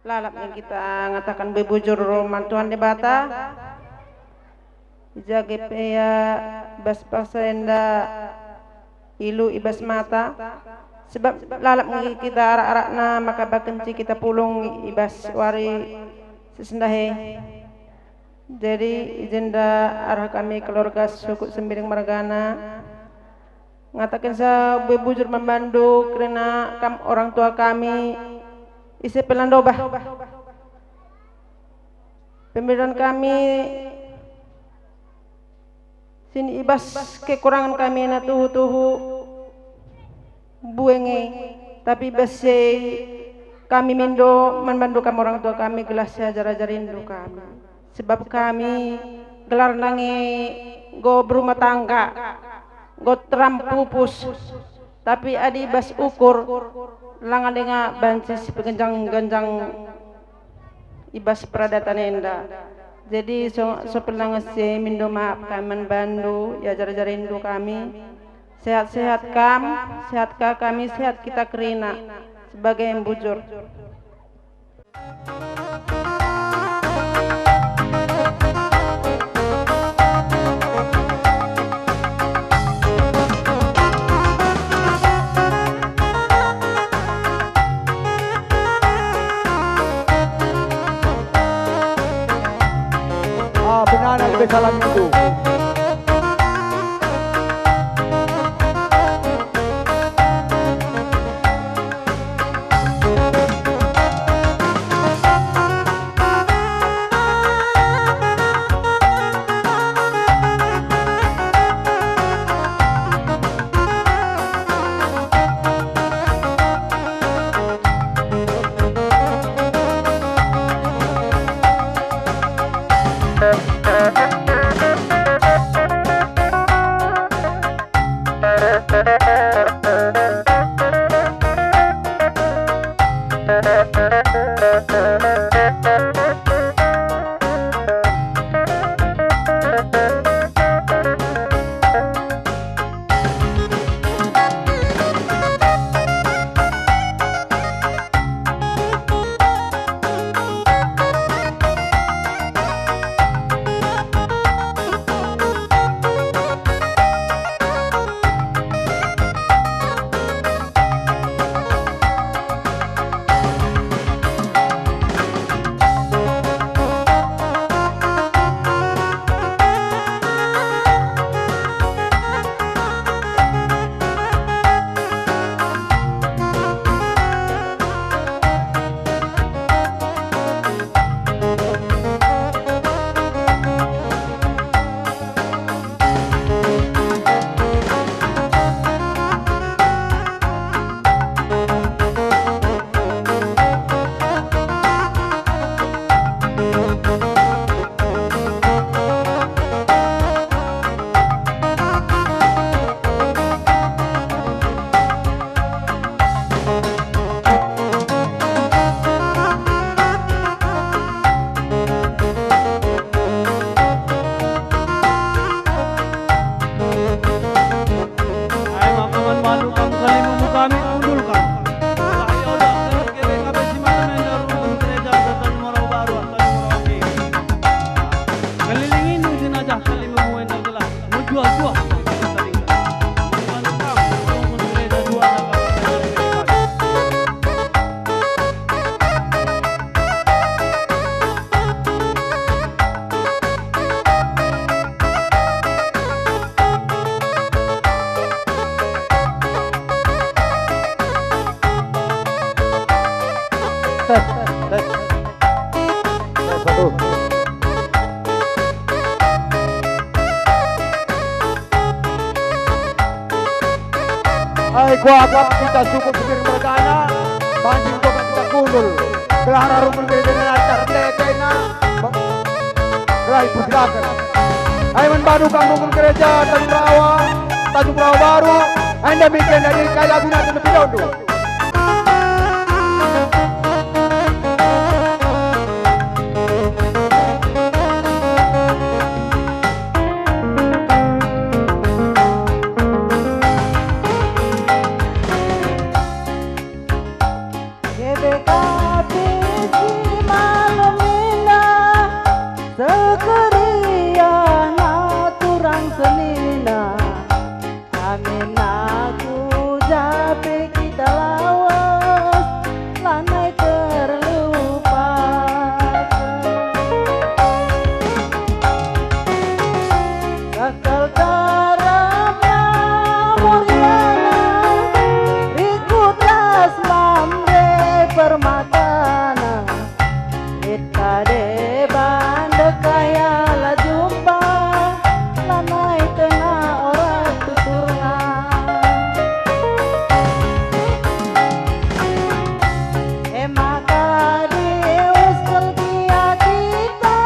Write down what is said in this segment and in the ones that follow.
lalapnya kita ngatakan bebujur mantuan di bata jage ya bas pasenda ilu ibas mata sebab lalap kita arak-arak na maka bakenci kita pulung ibas wari sesendahe. Jadi izenda arah kami keluarga suku Sembiring Margana ngatakan sa bebujur membantu karena orang tua kami isi pelandobah pemberian kami sini ibas kekurangan kami na tuhu buenge tapi bese kami mindo membantu kami orang tua kami gelas ajar-ajarin dulu kami sebab kami gelar nangi go berumah tangga go teram pupus tapi adi bas ukur langan denga bancis pengenjang-genjang ibas peradatan enda jadi so pelang se mindo maaf kami bandu ya ajar-ajarin dulu kami sehat-sehat kami sehat kita kerina sebagai yang bujur. Benar lebih salam itu. Satu. Hai kuat kita suku Sembiring Margana banjing kota kita kundul kelahara rumpun dengan acar lekena gerai persilakan hai membadu kampung gereja Tanjung Rawa Baru anda bikin dari kaya guna lebih dahulu. GBK amin aku jape kita lawas lanai terlupakan sakal karamnya muriana rikutas mamre permatana Kade banda kaya la jumpa lanai tengah orang tuturna maka deus kelkia kita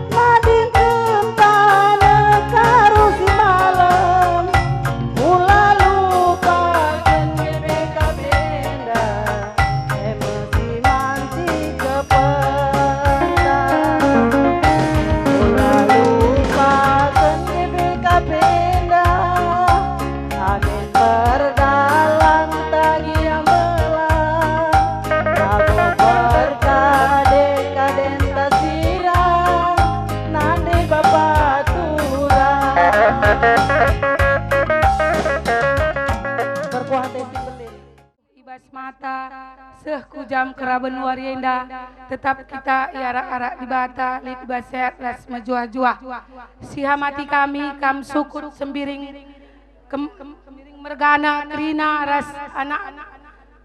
nading kentana karusi malam mula lupa kenebe kabenda emosi manci kependa mula lupa kenebe kabenda amin berdalang tagi yang belang Rago berkade kaden tasirang nande babaturang berkuat Ibas mata seh kujam keraben warienda tetap kita iarak-arak di bata lid baset ras majuah-juah siha mati kami kam sukut sembiring kemiring mergana krina ras anak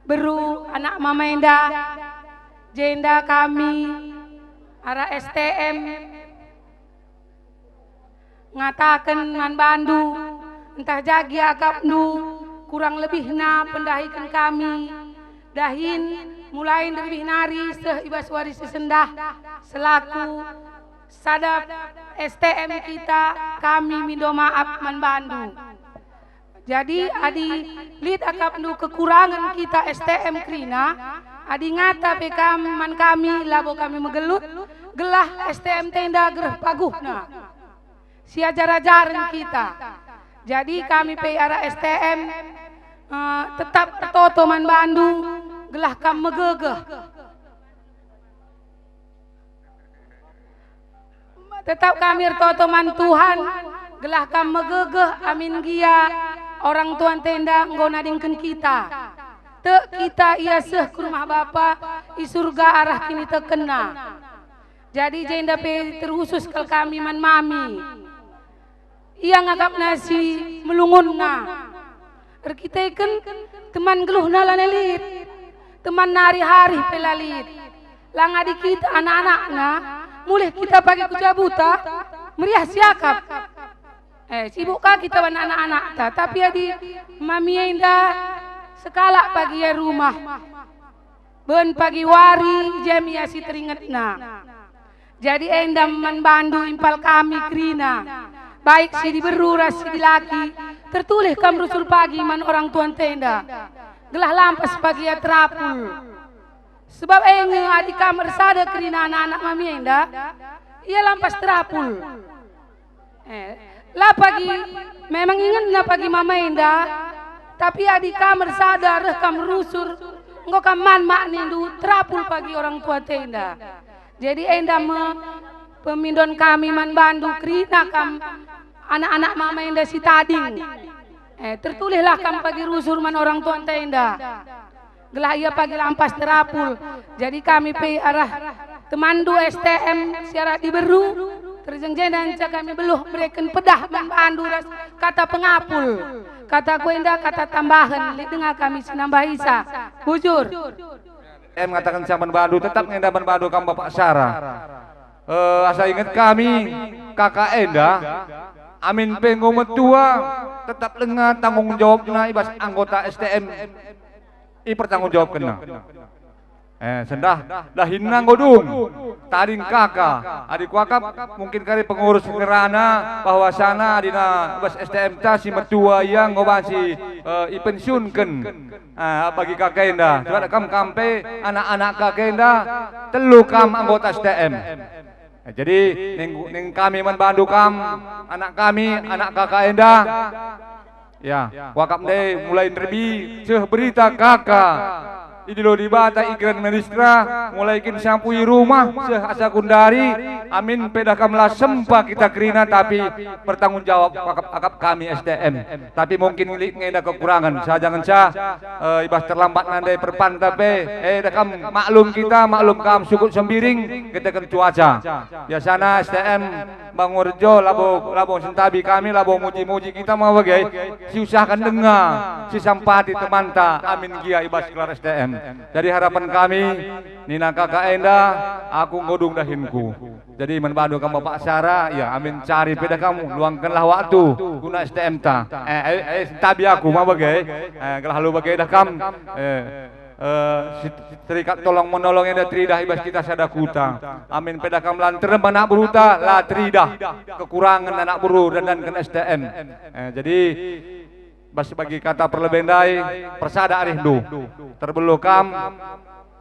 beru anak mamaenda jenda kami ara STM ngatakan man bandu entah jagi akap nu kurang lebihna pendahikan kami dahin mulai dari nari seh ibas waris sesendah selaku sadap STM kita kami mindo maaf man bandu jadi adi lid akap nu kekurangan kita STM krina adi ngata pekam man kami labo kami megelut gelah STM tenda gereh paguhna si ajar-ajaran kita jadi kami PRA STM tetap toto man bandu gelah kam megegeh tetap kami toto man Tuhan gelah kam megegeh amin gia orang tuan tenda nggo nadingkeun kita te kita ia seh ke rumah Bapa i surga arah kini tekena jadi jenda pe terusus kal kami man mami ia ngagap nasi melungunna Erkiteken teman geluhna lanelit, teman nari hari pelalit. Lang adik kita anak-anakna, mulai kita pagi kucabuta, meriah siakap. Sibuk kah kita wan anak-anak ta, tapi adi mami indah sekala pagi ya rumah. Ben pagi wari jam ya si teringatna. Jadi endam man bandu impal kami krina. Baik si diberu ras si dilaki tertulis kam rusul pagi man orang tuan tenda gelah lampas pagi ya terapul sebab adik kamar sada krina anak-anak mami enda ia lampas terapul lah pagi memang ingat na pagi mama enda tapi adik kamar sada reh kam rusur engko kam man mak nindu terapul pagi orang tua tenda jadi enda pemindon kami man bandu krina kam anak-anak mama enda si tading tertulislah kam pagi rusur man orang tuan tenda gelah ia pagi lampas terapul jadi kami pe arah temandu STM siarat diberu terjengjen dan kami beluh mereken pedah man bandu ras kata pengapul kata kuenda kata tambahan dengar kami sinambah isa bujur mengatakan siapa bandu tetap ngenda bandu kam Bapak Sarah asa ingat kami kakak enda amin pengomet tua tetap lengan tanggung jawabna ibas anggota STM i pertanggung jawab kena sendah dahin nanggodung taring kakak adik wakap mungkin kali pengurus ngerana bahwa sana dina ibas STM ta si metua yang ngobasi i pensiunkeun bagi kakek enda sudah kam kampe anak-anak kakek enda telu kam anggota STM. Jadi neng kami man bandu kam anak kami anak kakak enda ya wakap deh mulai nerbi ceh berita kakak Idilo di bata igran ministra mulai kin sampui rumah sehasa kundari amin pedakamlah sempa kita kerina tapi bertanggung jawab akap kami SDM tapi mungkin ngeda kekurangan jangan ibas terlambat nandai perpanta pe dakam maklum kam sukut sembiring kita kan cuaca biasana SDM Bang Urjo labo sentabi kami labo muji-muji kita mau bagai si usahakan dengar si sampati temanta amin gia ibas kelar SDM. Jadi harapan kami Nina kakak Enda aku ngodung dahinku. Jadi menbantu kamu Bapak Sarah ya amin cari peda kamu luangkanlah waktu guna STM ta. Tabi aku mau bagai lalu bagai dah kam terikat tolong menolong yang tridah ibas kita sadakuta. Amin peda kam lanter anak beruta la tridah kekurangan anak buru dan kan STM. Jadi bagi kata perlebendai persada arindu terbelu kam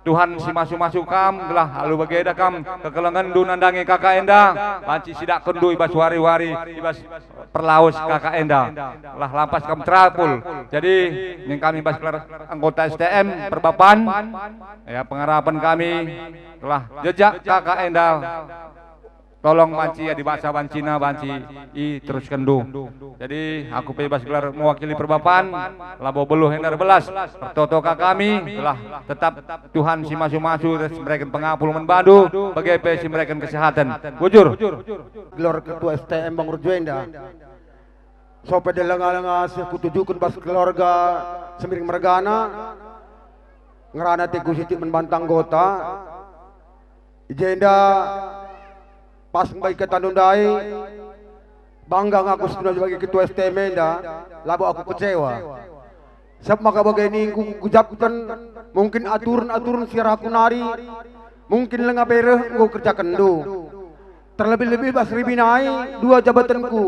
Tuhan si masuk kam gelah lalu bagi kam kekelengan du nandangi kakak Enda banci sidak kendu ibas wari-wari ibas perlaus kakak Enda lah lampas kam terapul jadi yang kami ibas anggota STM perbapan ya pengharapan kami telah jejak kakak Enda tolong banci ya dibaca bancina banci terus kendu. Jadi aku bebas gelar mewakili perbapan labo beluh yang belas pertotoka kami telah tetap Tuhan si masu-masu mereka pengapul membadu bagai si mereka kesehatan. Bujur. Gelar ketua STM Bang Urjoenda. Sope delenga-lenga kutujukan pas keluarga Semiring Mergana ngerana teguh siti membantang gota Ijenda pas baik ke Tanundai bangga ngaku sebenarnya sebagai ketua STM Enda labo aku kecewa sebab maka begini gujapkan mungkin aturan secara kunari mungkin lengah pereh gua kerja kendu terlebih-lebih bas ribinai dua jabatanku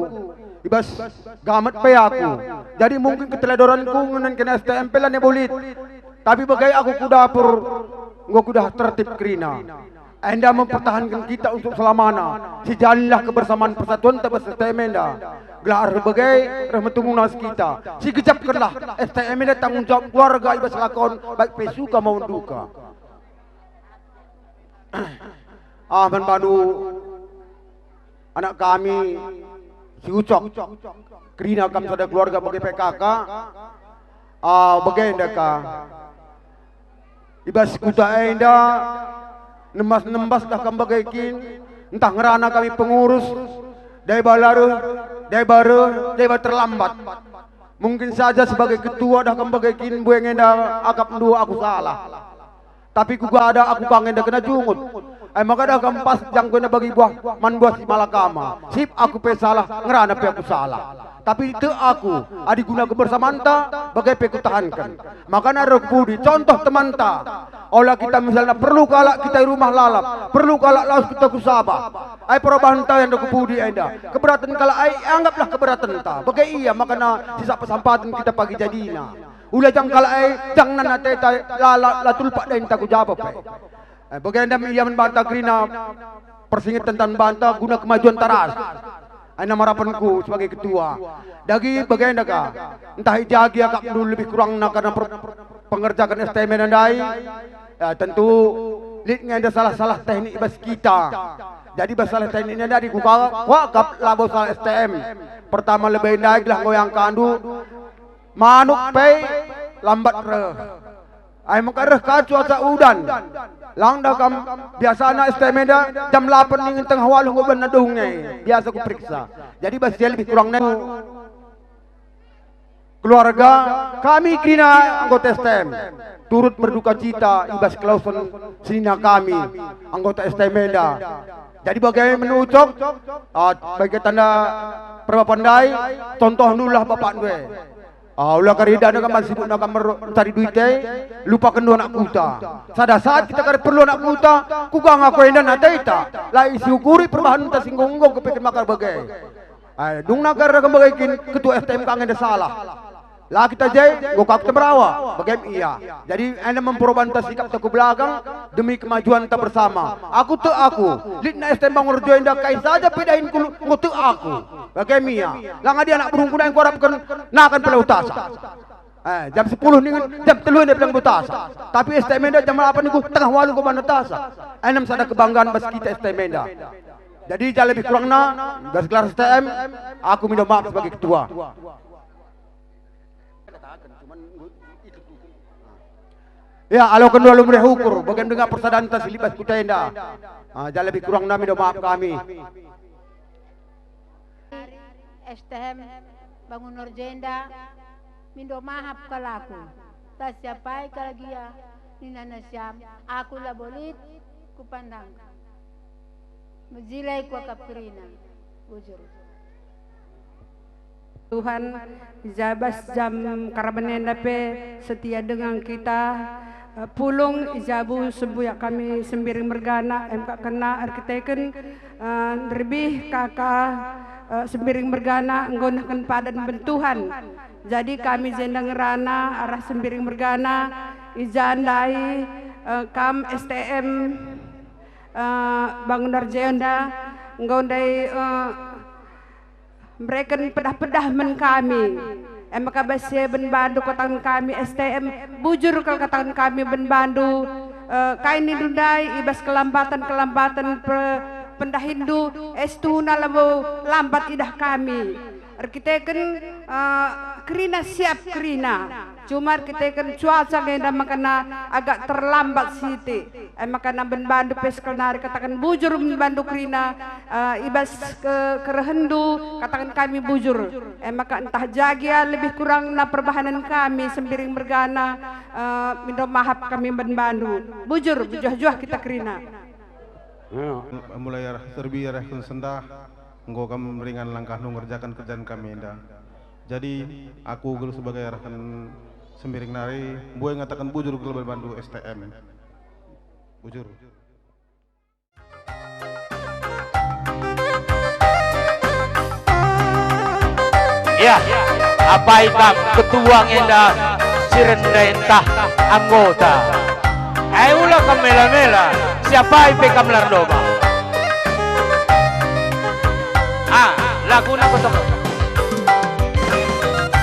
ibas gamat pe aku jadi mungkin keteledoranku ngenen kena STM pelan ya bolit tapi bagai aku kudapur gua kudah tertib kerina Anda mempertahankan kita untuk selamana. Sejalilah kebersamaan persatuan tabas STM Enda. Gelar berbagai rahmatungnas kita. Si kejapkanlah STM Enda tanggung jawab keluarga ibas lakon baik pesuka maupun duka. Menpadu anak kami si Ucok. Kerina kami sada keluarga bagi PKK. Bagai Enda ka. Ibas kuda Enda. Nembas dah kami bagaikin entah ngerana kami pengurus dari baru terlambat mungkin saja sebagai ketua dah kami bagaikin bueng enda akap dua aku salah tapi kuga ada aku kangen dah kena jungut maka dah kami pas jang kena bagi buah man buah si malakama sip aku pe salah ngerana pe aku salah tapi itu aku adik guna kebersamaan ta bagai pe kutahankan maka narok budi contoh teman ta olah kita misalnya perlu kalak kita rumah lalap perlu kalak laus kita kusabah perubahan ta yang budi enda keberatan kalak anggaplah keberatan ta bagai iya makana sisa pesampatan kita pagi jadina ulah jang kalak jang nana teta latul pak dain ta ku jawab bagai enda iya membantah kerina persingit tentang bantah guna kemajuan taras Aina harapanku sebagai ketua. Dagi bagaimana kah? Entah ijagi akak dulu lebih kurang nak karena pengerjakan STM Nandai. Ya, tentu lidnya ada salah-salah teknik bas kita. Jadi masalah teknik ini dari kuka wakap labo salah STM. Pertama lebih naik lah goyang kandu. Manuk pay lambat re. Ay makareh ka cuaca udan. Lang dah kam biasa na STM dah jam 8 ning tengah waluh goban na dungay. Biasa ku periksa. Jadi bas dia lebih kurang nen keluarga kami kina anggota STM turut berduka cita ibas klauson sina kami anggota STM dah. Jadi bagaimana menucok bagi tanda perpandai contoh nulah bapak dua. Ulah karida nak masih sibuk nak mencari duit lupa kedua anak kuta. Sada saat kita kari perlu anak kuta, kugang aku enda nataita. Lah isi ukuri perbahan ta singgonggong kepikir makar bagai. Dung nakar nak bagaikin ketua STM kangen dah salah. Lah kita jai, gokak teberawa, bagaimana iya. Jadi anda memperobanta sikap tak belakang demi kemajuan kita bersama. Aku tu aku, lidna STM Bang Urjo indah kai saja pedain ku tu aku. Bagaimana iya. Lah ngadi anak burung kuda yang ku harapkan nak akan pelautasa. Jam 10 nih, jam 3 dia bilang butasa. Tapi STM Menda jam 8 nih tengah 8 gua manutasa. Enam sada kebanggaan bas kita STM Menda. Jadi jangan lebih kurang gas gelar STM, aku minta maaf sebagai ketua. Ya, alo kedua lumreh ukur, bagian dengan persadaran tas libas kutenda. Jangan lebih kurang minta maaf kami. STM Bangun Norjenda mindo mahap kalaku tas siapai kalagia ninana siam aku la bolit ku pandang mejilai ku kapirina bujur Tuhan jabas jam karabenenda pe setia dengan kita pulung ijabu sebuyak kami sembiring mergana MK kena arkiteken lebih kakak sembiring mergana nggunakan padan bentuhan. Jadi kami jendang rana arah sembiring mergana ijandai kam STM Bangun Narjenda ngondai mereka pedah-pedah men kami maka basya ben bandu kotaan kami STM bujur kalau kotaan kami ben bandu kain dundai ibas kelambatan pendah Hindu estuna labo lambat idah kami kita kan kerina siap kerina cuma kita kan cuaca genda makana agak terlambat siti makana ben bandu peskal nari katakan bujur ben bandu kerina ibas kerehendu katakan kami bujur maka entah jagia lebih kurang na perbahanan kami sembiring mergana minta maaf kami ben bandu bujur bujuh-juh kita kerina mulai terbi arah sendah engkau kami meringan langkah mengerjakan kerjaan kami indah. Jadi aku gel sebagai arahan sembiring nari buai ngatakan bujur gel bandu STM bujur. Ya, apa ikam ketua ngenda sirendentah anggota. Ayolah kamela-mela, siapa ipe kamlar doba? Lagu nak betul.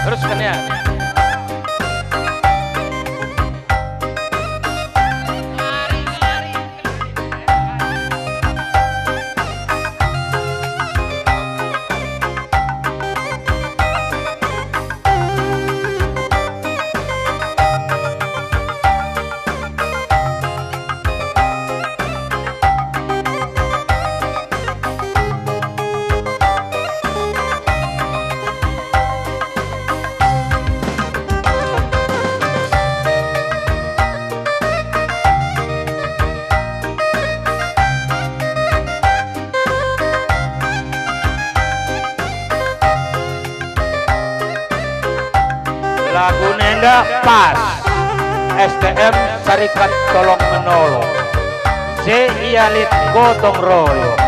Teruskan ya. Lagu nenda pas STM Serikat Tolong Menolong C. Ialit Gotong Royong.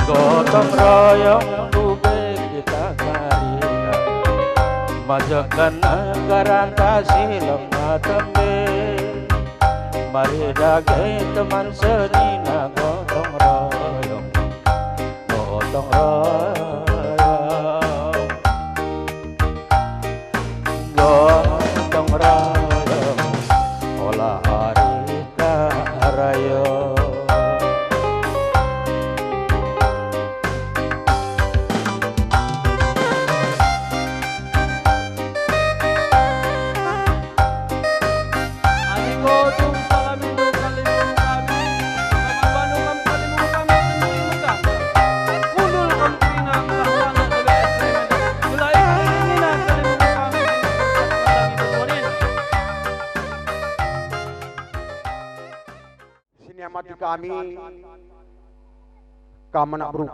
Gotong royong ubek kita karina majakan negara kasilang tembe mari dagai teman senina gotong royong gotong royong gotong royong olah harita rayo. Mati kami anak buru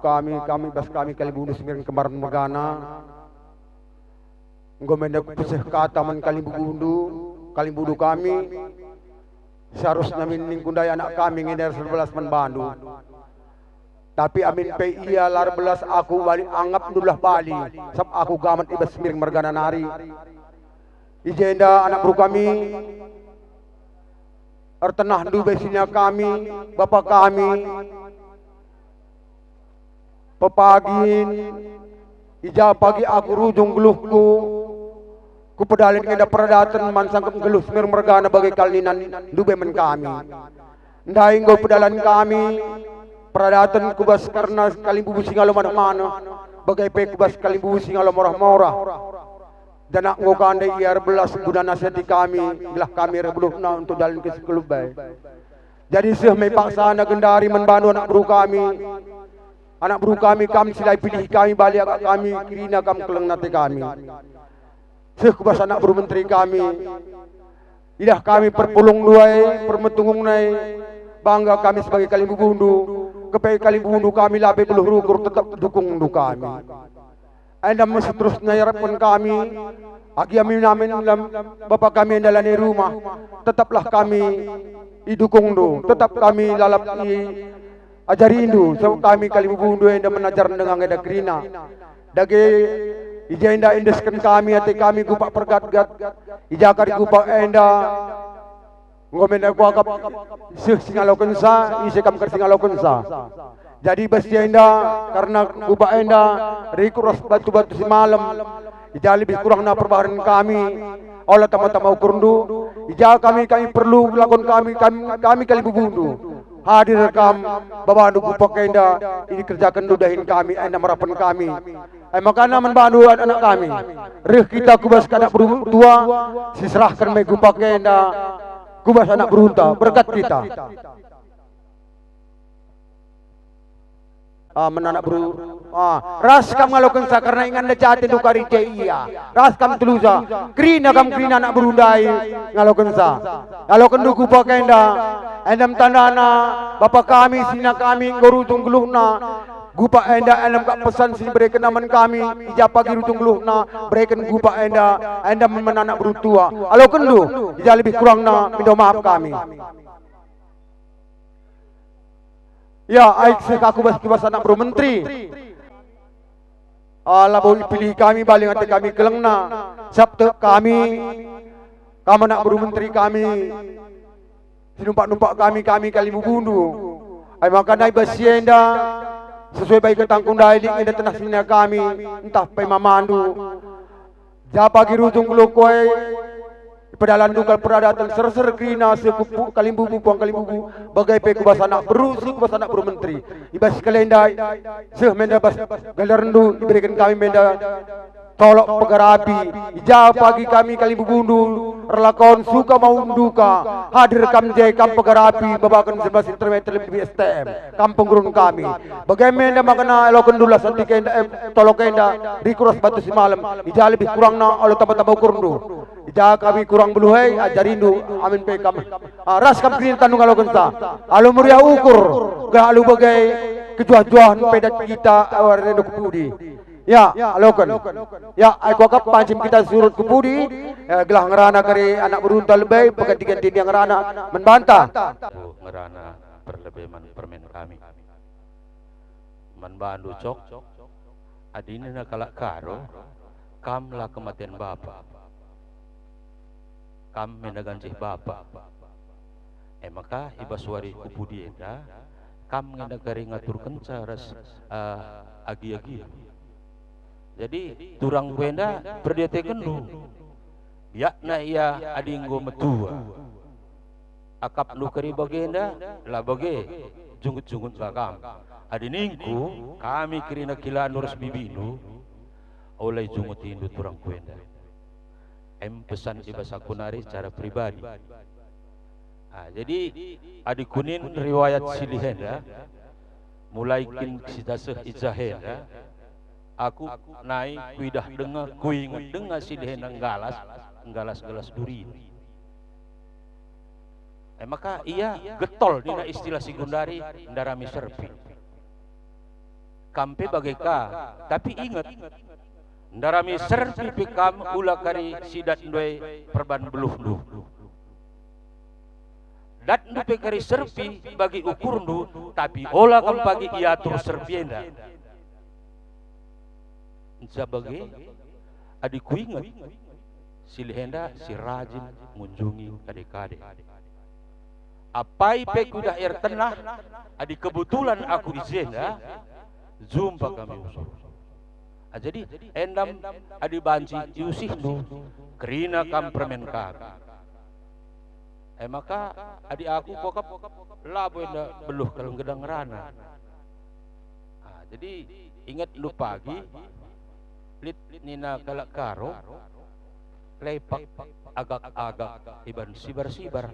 kami bas kami kali bunuh sembilan kemarin megana ngomenda peseh kata man kali bunuh kami seharusnya mining kundai anak kami nginer 11 man bandu tapi amin pe iya lar belas aku balik anggap dululah bali sab aku gamat ibas sembiring mergana nari Ijenda anak bro kami, ertenah du besinya kami, bapak kami, pepagin, ija pagi aku rujung geluhku, ku pedalin ngeda perdatan mansangkem gelus mergana bagai kalinan dube men kami. Ndai nggo pedalan kami, perdatan kubas karena kalimbu singalo mana-mana, bagai pe kubas kalimbu singalo morah-morah. Dan nak nggo kandai iar belas guna nasihati kami, belah kami rebuluhna untuk dalin ke sekulubai. Jadi seh mai paksa na gendari menbantu anak bro kami. Anak bro kami silai pilih kami balik agak kami kirina kam keleng nate kami. Seh kubas anak bro menteri kami. Idah kami perpulung duai, permetungung nai. Bangga kami sebagai kalimbu bundu. Kepai kalimbu bundu kami labe beluh rukur tetap dukung du kami. Anda masih terus nyarapkan kami. Agi amin amin bapak kami yang dalam rumah. Tetaplah kami idukung du. Tetap kami lalap ajari indu. So kami kalimbu bundu yang menajar dengan ada kerina. Dage ija inda indeskan kami hati kami gupak pergat-gat. Ija kari gupak enda. Ngomen aku akap singalokan sa. Isi kam singalokan sa. Jadi besi enda karena gubak enda rikuras batu-batu si malam. Ija lebih kurang na perbaharan kami. Olah tama-tama ukur ndu. Ija kami perlu lakon kami kali bubundu. Hadir rekam babandu gubak enda ini kerjakan dudahin kami enda merapan kami. Makanya membantu anak kami. Rih kita kubas anak bertua diserahkan me gubak enda kubas anak berunta berkat kita. Menanak bro, ras kam ngalokan sa karena ingan na jati du kari iya, ras kam tulusa, krina anak berundai ngalokan sa, ngalokan du kupa kenda, endam tandana, bapak kami, sina kami, ngorutung geluhna, gupa enda endam kak pesan sini berikan naman kami, ija pagi rutung geluhna, berikan gupa enda, endam menanak berutua, alokan du, ija lebih kurang na, minta maaf kami. Ya, aik sekaku bas anak bro menteri. Allah boleh pilih kami balik hati kami kelengna. Sabtu kami nak bro menteri kami. Sinumpak-numpak kami kali bundu. Ay maka naik basienda sesuai baik ketangkung dailik eda tenah sini kami entah pai mamandu. Japa girujung kulukoi pedalan dukal peradatan ser-ser krina sekupu kalimbu puang kalimbu bagai pe kubas anak beru kubas anak bro menteri ibas kalendai seh menda bas galernu diberikan kami menda tolok pegarapi ija pagi kami kalimbu bundu relakon suka mau duka hadir kam jai kam pegarapi babakan sebas internet lebih STM kampung gurun kami bagaimana makana elokan dula santi kenda tolok kenda rikuras batu si malam ija lebih kurang na alo tapa-tapa ukur ndu ija kami kurang beluhai ajarindu amin pe kam ras kam krin tanu ngalokan sa alu muriah ukur gak alu bagai kejuah-juahan pedat kita awar redok pudi. Ya, alokan. Ya, aku akap pancim kita surut ke budi, gelah ngerana kari anak berunta lebih, peganti-ganti dia ngerana membantah. Ngerana berlebih permen kami. Menbantu cok, adina na kalak karo, kamlah kematian bapa. Kam menaganjih bapa. Maka ibaswari kubudi enda, kam ngendagari ngatur kencaras agi-agi. Jadi turang kuenda berdiatekan lu yakna ia adinggo metua akap lu keri bagenda lah bage junggut-junggut bakam adiningku kami kirina kila nurus bibinu oleh jungut indu turang kuenda pesan ibas aku nari secara pribadi. Jadi adik kunin riwayat silihenda mulai kin sitaseh izahenda aku naik kuidah dengar kuingat dengar si dehenang galas duri. Maka ia getol dina istilah sigundari ndarami serpi. Kampe bageka tapi ingat ndarami serpi pikam ula kari sidat ndoi perban beluh ndu. Dat ndu kari serpi bagi ukur ndu tapi olah kam pagi ia tur serpienda. Sebagai adikku ingat silihenda si rajin mengunjungi kade-kade. Apai pe kuda air tenah, adi kebetulan aku di Zenda, jumpa kami usul. Jadi endam adi banci diusih nu, kerina kam permen kami. Maka adi aku kokap labo enda beluh kalau gedang rana. Jadi ingat lu pagi, lit nina kalak karo, lepak agak-agak iban sibar-sibar.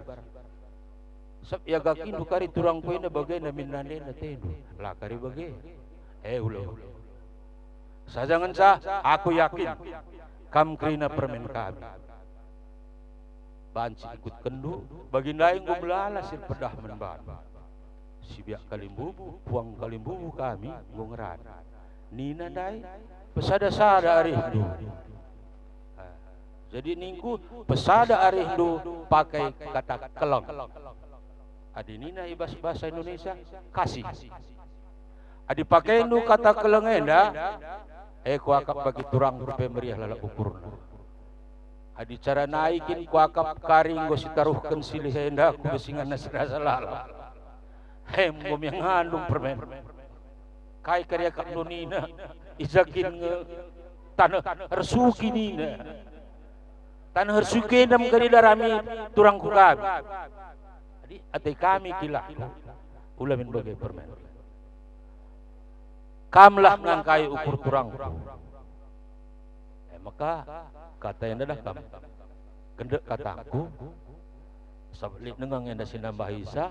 Sab ya gakin kari turang ko na bagay na minane na teno. La kari bagay. Ulo. Sajangan sa aku yakin kam krina permen kami. Banci ikut kendu bagi lain gumlala sir pedah menban. Sibiak kalimbubu, puang kalimbubu kami ngongran. Nina dai pesada-sada arihdu. Jadi ningku pesada arihdu pakai kata kelong. Adi nina ibas bahasa Indonesia kasih. Adi pakai nu kata kelengenda, kuakap bagi turang rupe meriah lala ukurna. Adi cara naikin kuakap karing go sitaruhkan silih henda ku besingan nasrasa lala. Ngom yang ngandung permen. Kai karya kak nina izakin nge tanah hersuki nina. Tanah hersuki nam kari darami turang kukami. Ate kami kilah ulamin bagai permen. Kamlah ngangkai ukur turang. Maka kata yang dah kam. Kendek kataku. Sablit nengang yang dah sinambah Isa.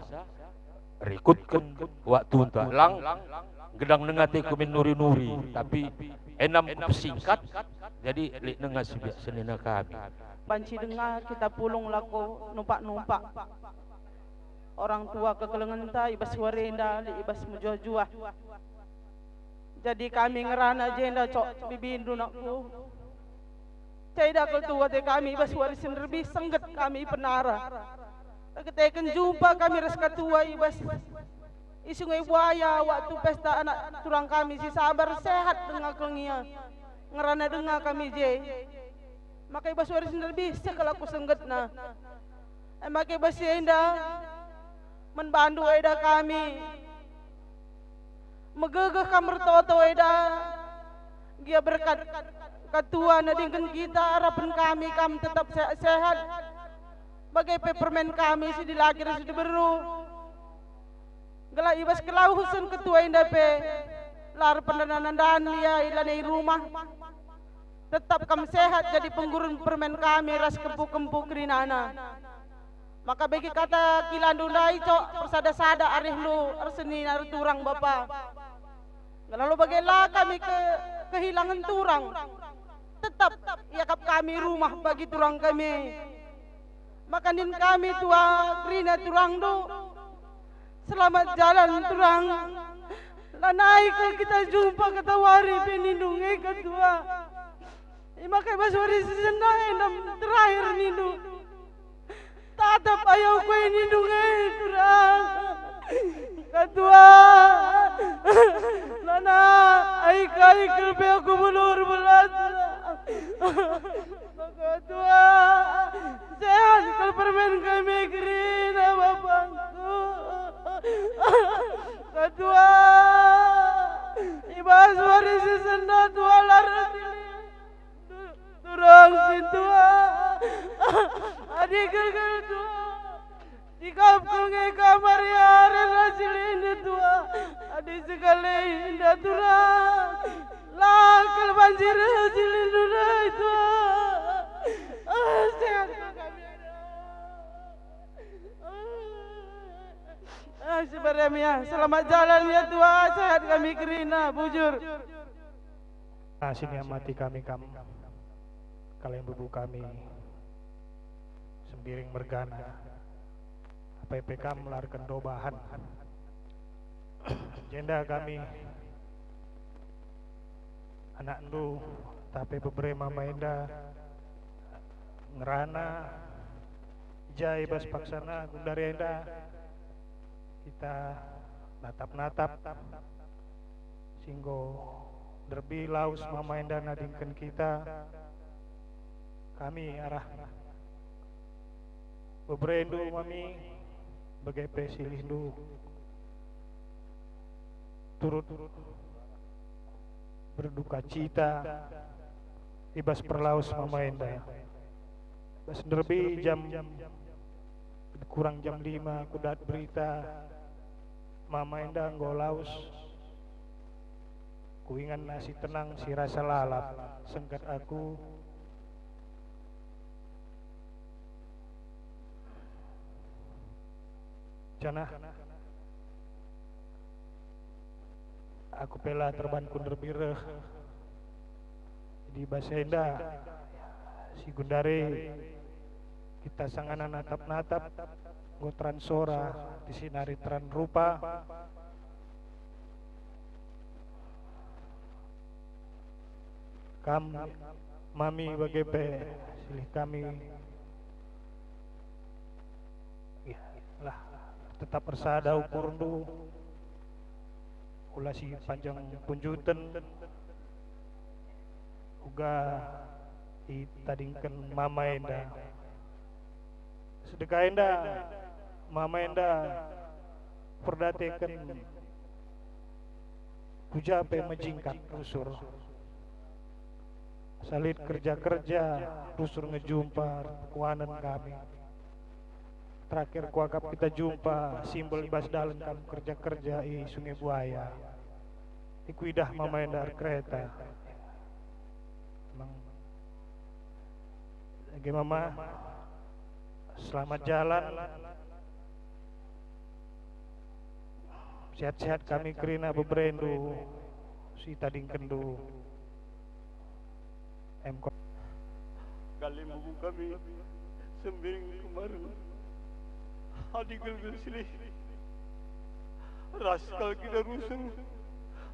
Rikutkan waktu untuk lang. Gedang nengati kumin nuri-nuri. Tapi enam singkat. Jadi lik nengah sebiak senina kami. Banci dengar kita pulung lako numpak-numpak. Orang tua kekelengan ta ibas warenda ibas mujua-jua. Jadi kami ngerana jenda cok bibindu nakku. Cai dah tua te kami ibas warisin lebih sengget kami penara. Ketika jumpa kami reska tua ibas isungai buaya waktu pesta anak turang kami si sabar sehat dengan kelengia. Ngerana dengar kami je. Maka ibas warisin lebih sekalaku sengget na. Maka ibas jenda menbandu eda kami megegeh kamar toto eda dia berkat ketua nadingkan kita harapan kami tetap sehat bagai permen kami si dilakir si diberu gela ibas kelauhusan ketua indah pe lar pendanaan dan dia ilanai rumah tetap kami sehat jadi penggurun permen kami ras kempu-kempu kerinana. Maka bagi kata kilandu dai cok persada-sada arih lu arseni nar turang bapa. Lalu bagaimana kami kehilangan turang. Tetap yakap kami rumah bagi turang kami. Maka nin kami tua krina turang du. Selamat jalan turang. Lanai kalau kita jumpa kata wari penindungi ketua. Maka baswari sesendah endam terakhir nindu. Tatap ayah ku ini dungai turang ketua Nana ai kelpe aku bulur belas ketua sehat kalau permen kami kerina bapakku ketua ibas warisi senda tua laras turang sintua adik gel tua dikap kungai kamar ya rela silinde tua adik sekali indah turang lakal banjir silindu tua sehat kami sebenarnya selamat jalan ya tua sehat kami kerina bujur sini amati kami kalian bubu kami sembiring mergana PPK melarikan dobahan jenda kami anak lu tapi beberapa mama enda ngerana jai bas paksana gundari enda kita natap singgo derbi laus mama enda nadingkan kita kami arah bebrendo mami bagai pesilindu turut berduka cita ibas perlaus Mama Enda. Bas derbi jam kurang jam 5 aku dat berita Mama Enda ngolaus kuingan nasi tenang si rasa lalap sengkat aku Cana aku pela terban kunder bireh di Basenda si Gundare kita sangana natap-natap gotran sora di sinari teran rupa kami mami bagepe silih kami ya lah tetap bersada ukur du ulah si panjang punjuten uga itadingkan Mama Enda sedekah Enda Mama Enda perdatekan kujape majingkat rusur salit kerja-kerja rusur ngejumpa kuanan kami terakhir kuagap kita jumpa simbol ibas dalan kami kerja-kerja i Sungai Buaya ikuidah Mama Enda kereta emang lagi Mama selamat jalan sehat-sehat kami kerina beberendu si tading kendu kali buku kami sembiring kemarin adik gelgel silih raskal kita rusuh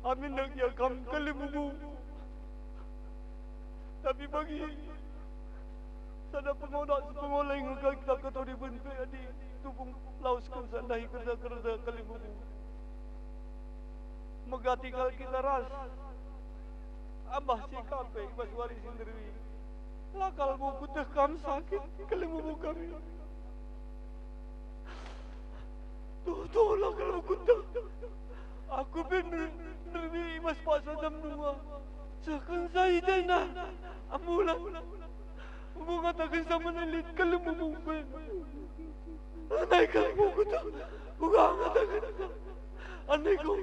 amin nak ya kam kali buku tapi bagi sada pengolah yang kita kata di bentuk adik tubung lauskan sandahi kerja-kerja kali buku megati kal kita ras abah si kape ibas wari sendiri lakal buku tekam sakit kali buku kami tuh lakal buku tek aku bener ibas pasal jam 2 sekarang saya dana amulah buku katakan sama nelit kali buku anai kali buku tek buku katakan anai ko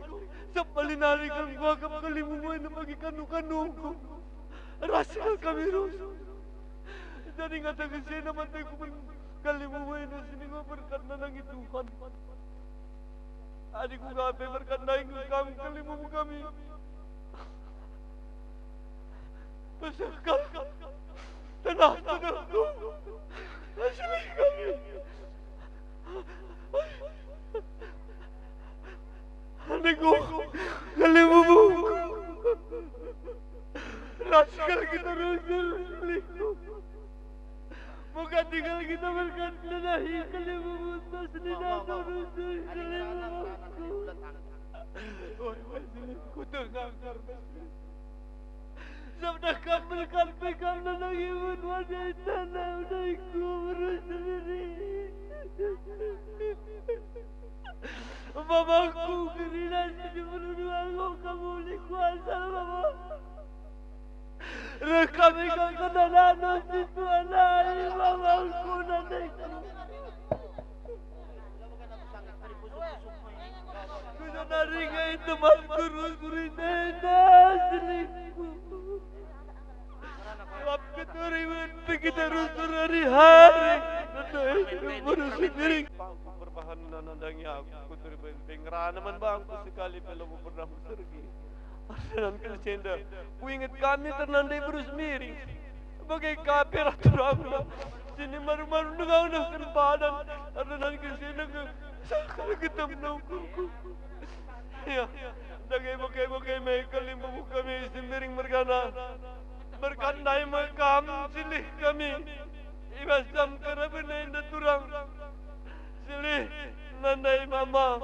Sapali narikan gua kali bumuin na bagi kanu-kanungku. Raskal kami ros. Jadi ngata kasi naman tayo kung kali bumuin na sini gua berkat na ng Tuhan. Adik ko nga berkat na ng kami kali bumu kami. Pasakal tanah ko. Asli kami. Adik ko, kalimumu. Raskal kita raskal. Bukan tinggal kita berkat lenahi kalimumu. Tasli nado rasul kalimumu. Ku dengar sabda kamil kalpekan na nag-iwan wanita na unay ko sendiri. Mamaku kerinan di penuduhan kau kamu kuasa mama. Rekam ikan kedanan situ anai mamaku nantiku. Kuda naringa itu mas kurus kurinena seliku. Wap keturiman kita rusur hari-hari. Nanti baru sendiri. Berbahan nandangi aku pengerana naman bang aku sekali belum pernah pergi. Arsanan Krisenda, ku ingat kami ternandai berus miring. Bagai kafir atau apa? Sini maru-maru dengar nak badan. Arsanan Krisenda ke sakal ketemu aku. Ya, bagai mereka limbu kami semiring mergana. Berkandai makam silih kami. Ibas jam kerana indah turang. Silih nandai mama.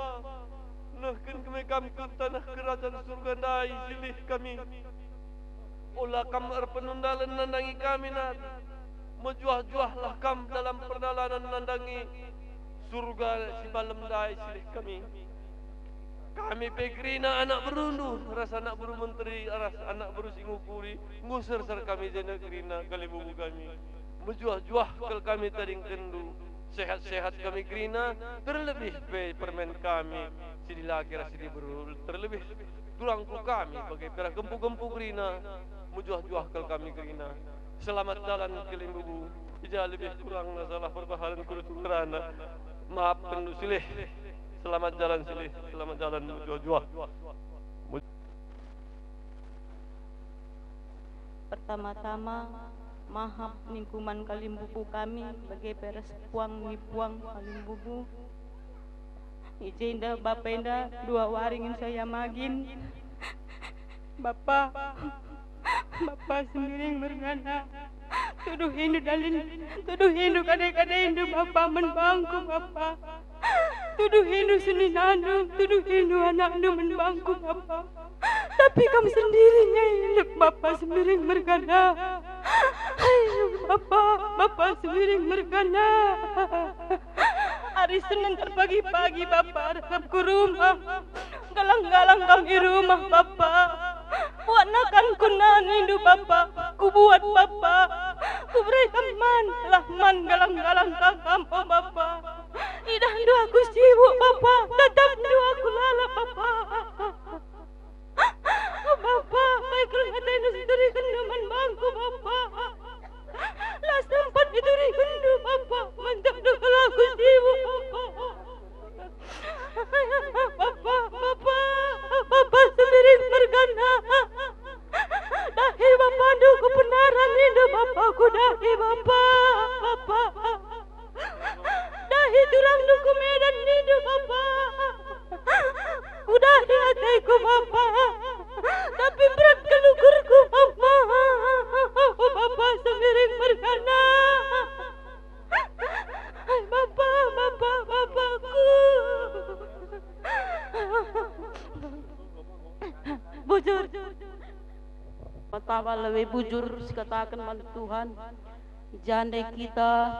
Nahkan kami kamkan tanah kerajaan surga dai silih kami. Olah kamar penundalan nandangi kami nak. Mejuah-juahlah kam dalam perjalanan nandangi surga si balem dai silih kami. Kami pegrina anak berundu, rasa anak beru menteri, rasa anak beru singupuri, ngusir ser kami jana grina kali bubu kami. Mejuah-juah kel kami taring kendu, sehat-sehat kami grina, terlebih pe permen kami, sidi lagi rasa di beru, terlebih tulangku kami bagai perah gempu-gempu grina, mejuah-juah kel kami grina. Selamat jalan kelim bubu, ija lebih kurang salah perbaharan kudu kerana. Maaf pendu silih. Selamat jalan silih, selamat jalan jual-jual. Pertama-tama mahap lingkungan Kalimbubu kami bagai peres puang nipuang Kalimbubu. Ijenda bapenda dua waringin saya magin. Bapak sendiri mergana. Tuduh Hindu dalin, tuduh Hindu kadai-kadai Hindu Bapak menbangku Bapak. Tuduh Hindu suninanu, tuduh Hindu anaknu menbangku Bapak. Tapi kamu sendirinya hidup Bapak sendiri mergana. Ayo Bapak sendiri mergana. Hari Senin terpagi-pagi Bapak datang ke rumah. Galang-galang kami rumah Bapak. Buat nakan kunan Hindu Bapak. Ku buat Bapak. Ku beri teman man galang-galang kakam oh Bapak. Idah ndu aku sibuk Bapak. Tetap ndu aku lalap Bapak. Bapak, baiklah kata ini sendiri kenduman bangku Bapak. Lah sempat dituri kendu Bapak. Mantap ndu kalau aku sibuk Bapak. Bapak sendiri mergana. Dahi Bapak ndu kebenaran ini Bapak ku dahi Bapak. Dahi tulang ndu ke Medan ini Bapak. Ku dahi hatiku Bapak. Tapi berat kelukurku Bapak. Bapak sendiri mergana. Bapakku. Bujur. Pertama lebih bujur katakan man Tuhan. Jandai kita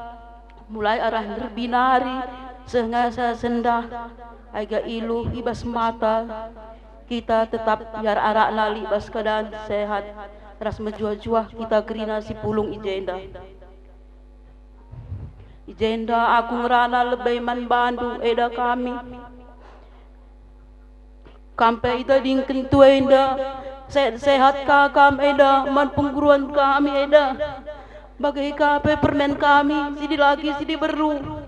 mulai arah berbinari sengasa sendah aga ilu ibas mata kita tetap biar arak lali bas keadaan sehat ras menjuah-juah kita kerina si pulung ijenda aku ngerana lebih man bandu eda kami kampe ita dingken tu eda sehat kakam eda man pengguruan kami eda bagai kape permen kami sidi lagi sidi beru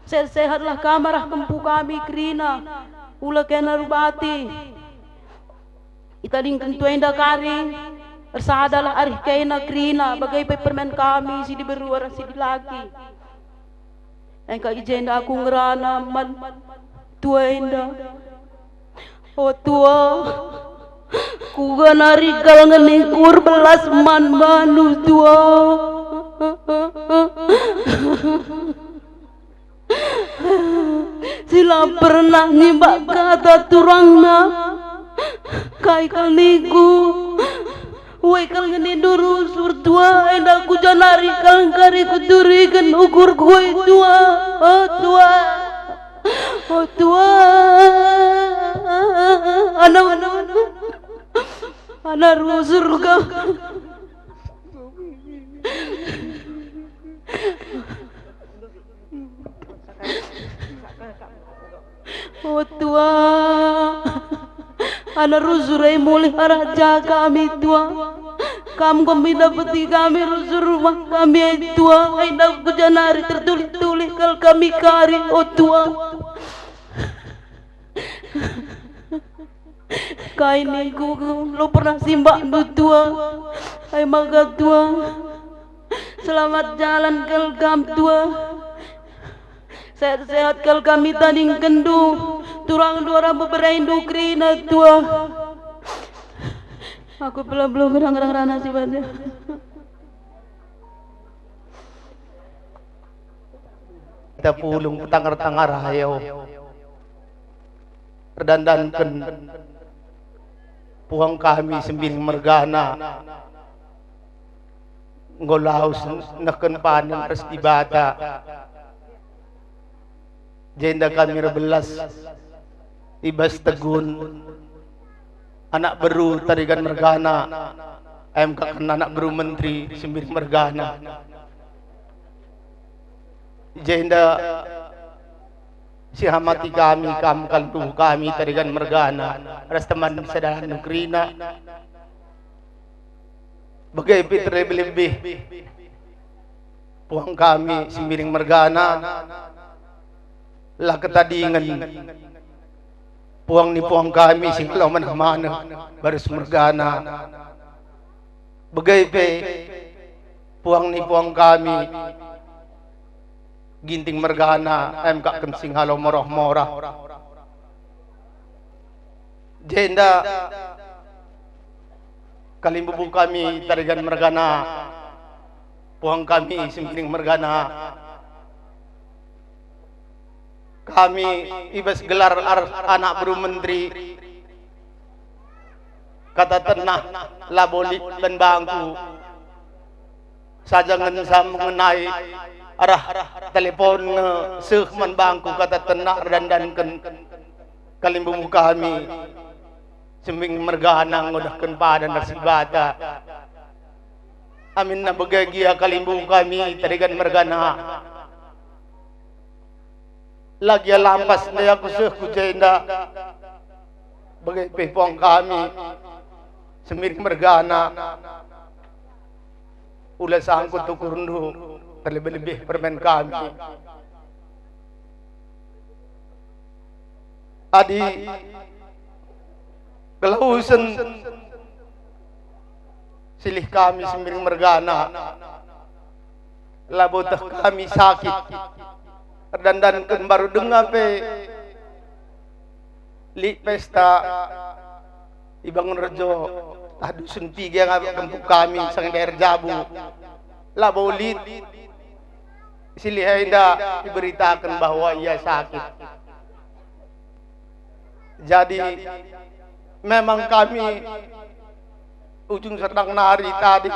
sehatlah kamarah kempu kami kerina ula kena rubati ita dingken tu eda kari bersadalah arih kena kerina bagai permen kami sidi beru arah sidi lagi engka ijenda aku ngerana man tua enda oh tua ku ganari kalangan ikur belas man manu tua sila pernah nyibak kata turangna kai kalniku wai kalangan iduru surtua enda ku janari kalang kari kudurikan ukur kue tua oh tua anak rusur kau oh tua anak rusurai mulai raja kami tua kamu dapati kami rusur rumah kami tua aida kujanari tertulis-tulis kal kami kari oh tua kaini ku lo pernah simbak du tua ay maga tua selamat jalan kal kam tua sehat-sehat kal kami tanding kendu turang dua beberai du krina tua aku belum gerang-gerang rana sifatnya kita pulung tangar-tangar hayo perdandankan puang kami sembiring mergana ngolaus naken panen resti bata jenda kami rebelas ibas tegun anak beru tarigan mergana MK kan anak beru menteri sembir mergana jenda si hamati kami kam kaltu kami tarigan mergana ras teman sedahan nukrina bagai lebih puang kami sembiring mergana lah ketadingan puang ni puang kami sing kalau mana baris mergana bagai puang ni puang kami ginting mergana MK kensing halo moroh-morah jenda kalimbubu kami tarigan mergana puang kami sembiring mergana kami ibas gelar anak beru menteri kata tenah labolik dan bangku saja ngensam mengenai arah telepon sehman bangku kata tenah dan kalimbubu kami sembing mergana ngodahkan pada nasibata amin na bagagia kalimbu kami tarigan mergana lagi lampas na aku sehku jenda bagai pepong kami sembing mergana ulah sangkut tukurundu terlebih-lebih permen kami adi gelausan silih kami sembiring mergana labotah kami sakit dan baru dengar li pesta Ibangun Rejo adusun tiga yang kampung kami sang daerah Jabu labolit silih hendak diberitakan bahwa ia sakit jadi memang kami ujung sedang nari tadi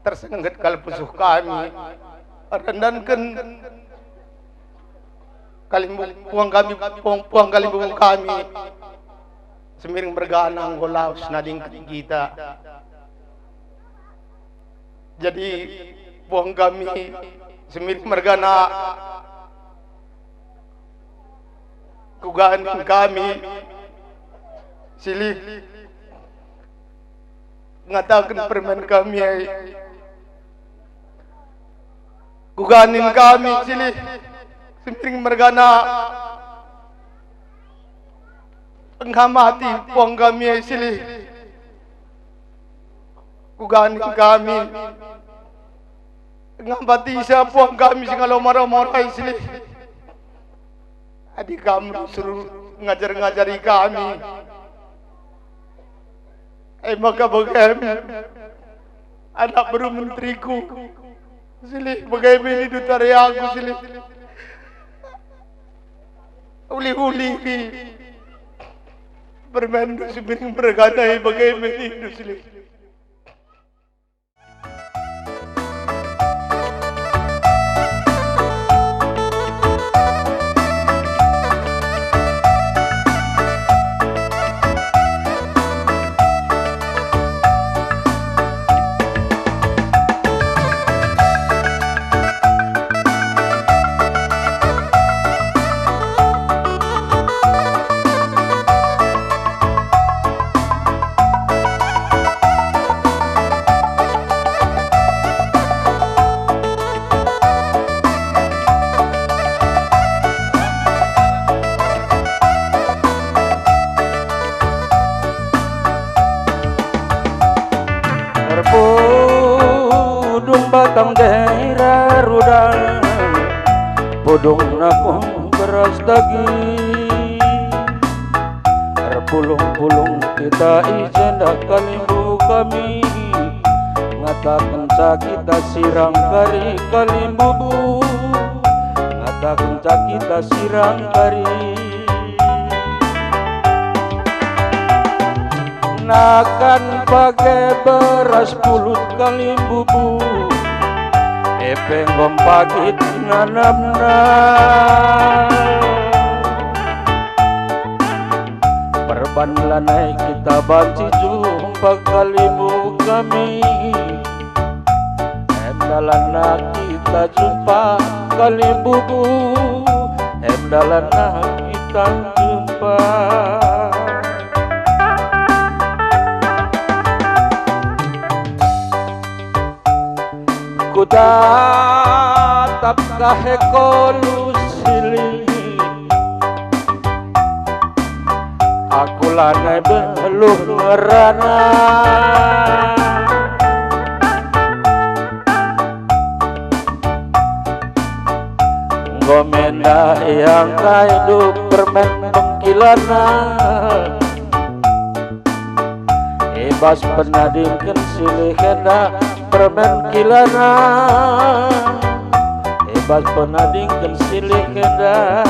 tersengat kalau pusuh kami rendankan puang kalimbu kami semiring bergana ngolaus nading kita jadi puang kami semiring bergana kugaan kami silih ngatakan permen kami kuganin kami silih semiring mergana penghamati puang kami silih kuganin kami ngambati sa puang kami singalo marah-marah silih adik kamu suruh ngajar-ngajari kami maka bagaimana anak baru menteriku silih bagaimana itu tarik aku silih uli-uli bermain semiring bergana bagaimana itu silih batang daerah rudal podong napong beras daging terpulung-pulung kita ijenda kalimbu kami ngatakan kita sirang kari kalimbu ngatakan kita sirang kari nakan pakai beras pulut kali bubuk epeng gompagit nanamna perban lanai kita banci jumpa kalimu kami emdalana kita jumpa kali bubu emdalana kita jumpa kutatap kahe kolu silih aku lanai beluh ngerana gomenda yang hidup permen pengkilana ebas penadingkan silih kena permen kilana ebas penadingkan silih kena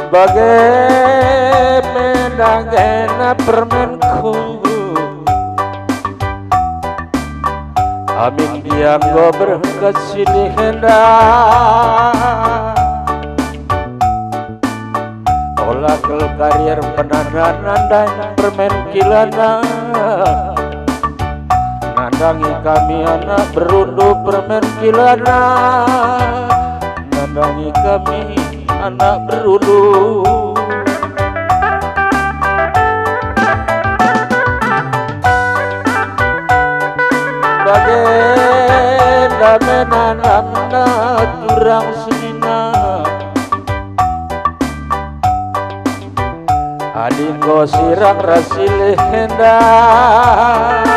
bagai menangena permenku amin dianggo berkesilih hendak olah kel karier penanan nandang permen kilana nandangi kami anak berunduh permen kilana nandangi kami anak berunduh bagai damenan anak turang senina adinggo sirang rasilih hendak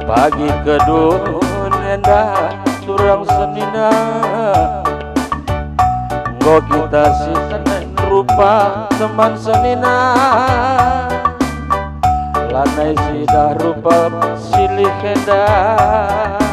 pagi kedua nenda turang senina nggo kita sisen rupa teman senina lanai sidah rupa silih hendak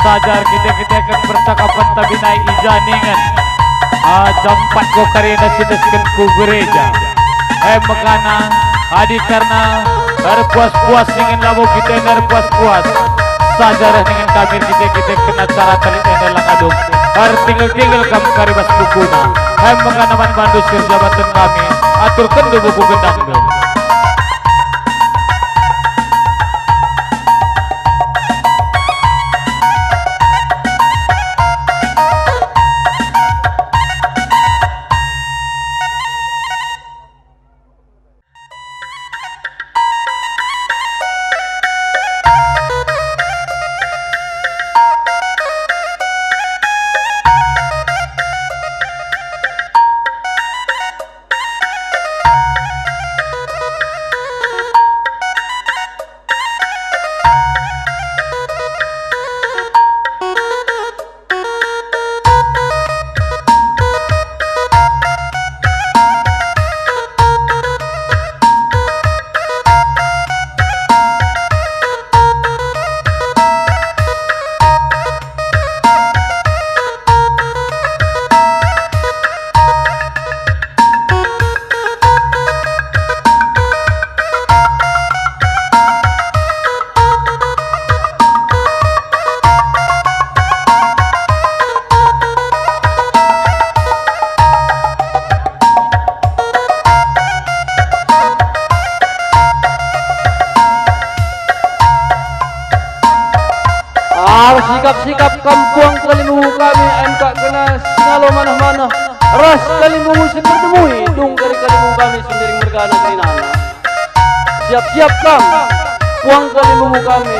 sajar kita akan percakapan tapi naik ijaningan jampat ko karena sidaskan ku gereja makana adi karena har puas-puas ingin labo kita har puas-puas sajar dengan kami kita kena cara telit dalam aduk har tinggal kamu karibas bukuna makana man bandus kerjabatan kami aturkan do buku gendang do sikap kampuang kalimu kami engkak kena singalo mana-mana ras kalimu musim bertemui dung dari kalimu kami sendiri mergana kerinana siap-siap kang puang kalimu kami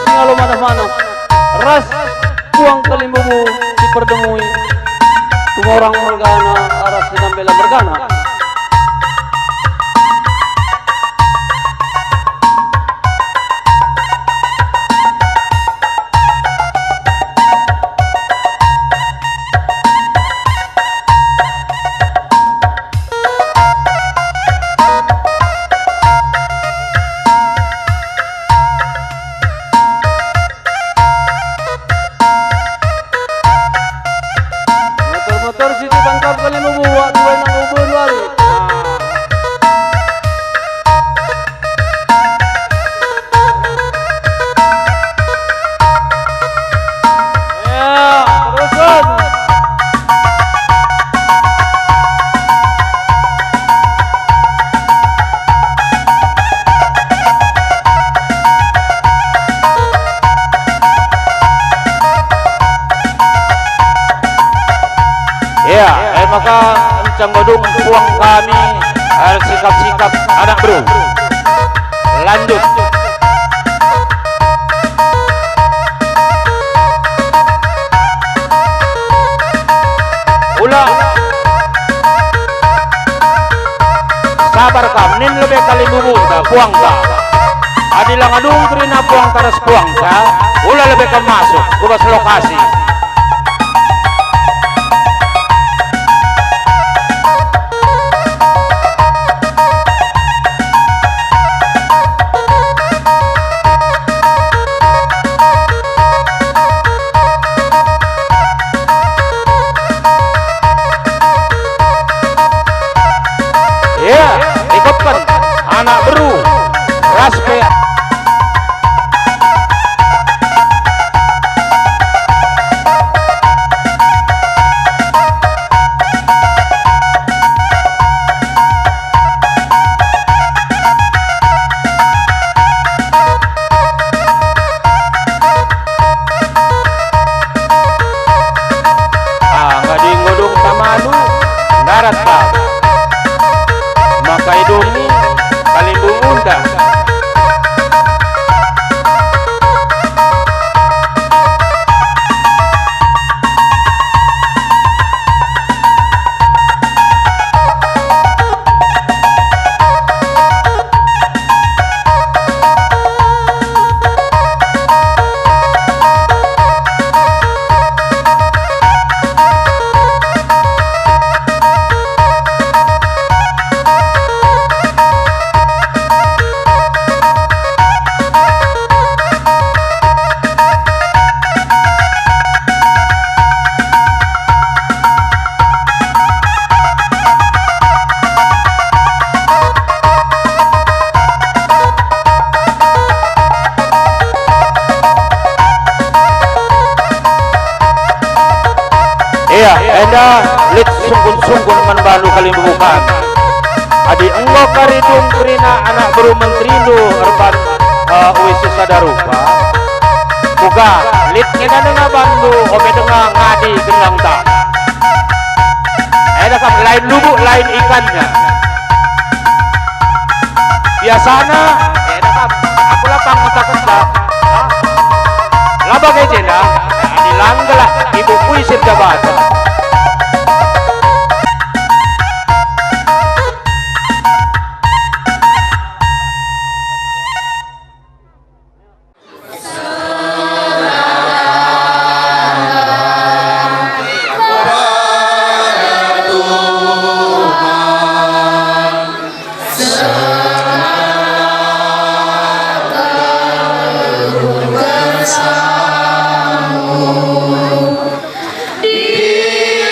singalo mana-mana ras puang kalimu dipertemui tung orang mergana aras sedang bela mergana. Motor sini bangkap kali membuat dua nang ubun wali. Ya, terusan. Ya, maka encang godung puang kami sikap-sikap anak bro. Lanjut. Ulah. Sabar kam, nin lebih kali bubunta puang ka. Adilang adung kerina puang taras puang ka. Ulah lebih kam masuk, kubas lokasi. Anak beru raspe nggak di ngodong tamanu darat pak maka hidungi Kalimbu Munda. Iya, enda lit sungkun-sungkun manbalu kalim bukan. Adi enggo karidung kerina anak beru menterindo erban uisi sadarupa. Buka lit ngena denga bandu obe denga ngadi gendang ta. Eda kam lain lubuk lain ikannya. Biasana eda kam aku lapang otak kesak. Laba kejena adi langgelah ibu puisir jabatan. Di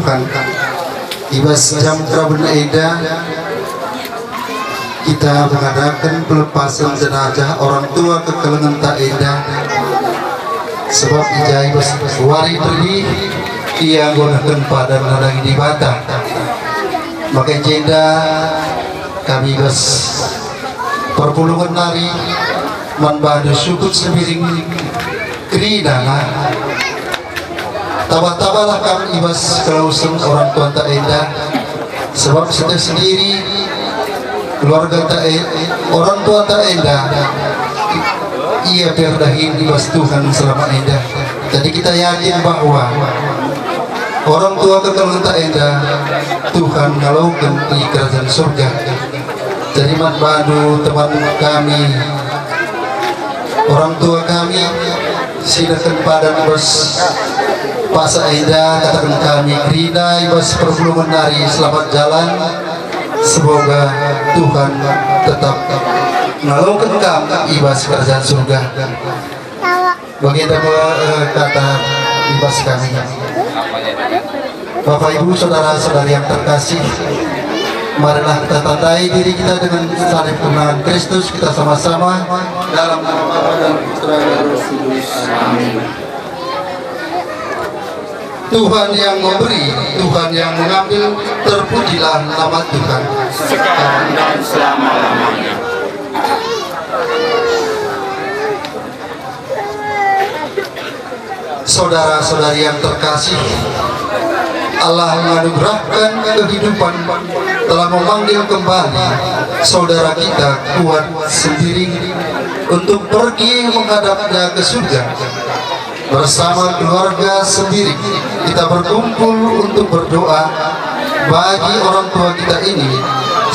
Tuhan, ibas jam Praben Eda kita mengadakan pelepasan jenazah orang tua ke Kelengan Tak Eda. Sebab ijai bas wari tadi ia gunakan pada nadang di bata. Maka jeda kami bas perpulungan nari manbadu sukut sebiring keridana. Tawa-tawalah kami ibas kelausan orang tua Tak Eda. Sebab sudah sendiri keluarga Tak Eda, orang tua Tak Eda ia berdahin ibas Tuhan selama Eda. Jadi kita yakin bahwa orang tua kekal Tak Eda Tuhan ngalaukan di kerajaan surga. Jadi mat badu teman kami, orang tua kami silakan padan bos Pasa Eda katakan kami kerina ibas perpulungan nari selamat jalan. Semoga Tuhan tetap ngalaukan kami ibas kerajaan surga. Bagaimana kata ibas kami. Bapak Ibu saudara-saudari yang terkasih, marilah kita tandai diri kita dengan salib kemenangan Kristus. Kita sama-sama dalam nama Bapa dan Putra dan Roh Kudus. Amin. Tuhan yang memberi, Tuhan yang mengambil, terpujilah nama Tuhan sekarang dan selama-lamanya. Saudara-saudari yang terkasih, Allah menganugerahkan kehidupan, telah memanggil kembali saudara kita Kuat Sembiring untuk pergi menghadapnya ke surga. Bersama keluarga Sembiring kita berkumpul untuk berdoa bagi orang tua kita ini,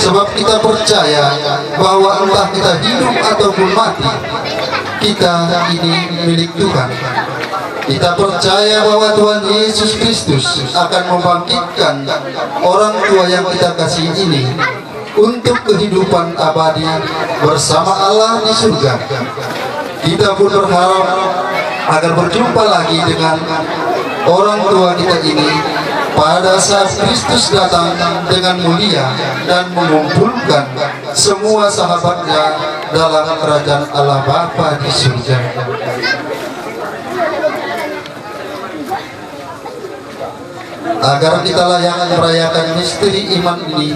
sebab kita percaya bahwa entah kita hidup ataupun mati, kita ini milik Tuhan. Kita percaya bahwa Tuhan Yesus Kristus akan membangkitkan orang tua yang kita kasih ini untuk kehidupan abadi bersama Allah di surga. Kita pun berharap agar berjumpa lagi dengan orang tua kita ini pada saat Kristus datang dengan mulia dan mengumpulkan semua sahabatnya dalam kerajaan Allah Bapa di surga. Agar kita layak merayakan misteri iman ini,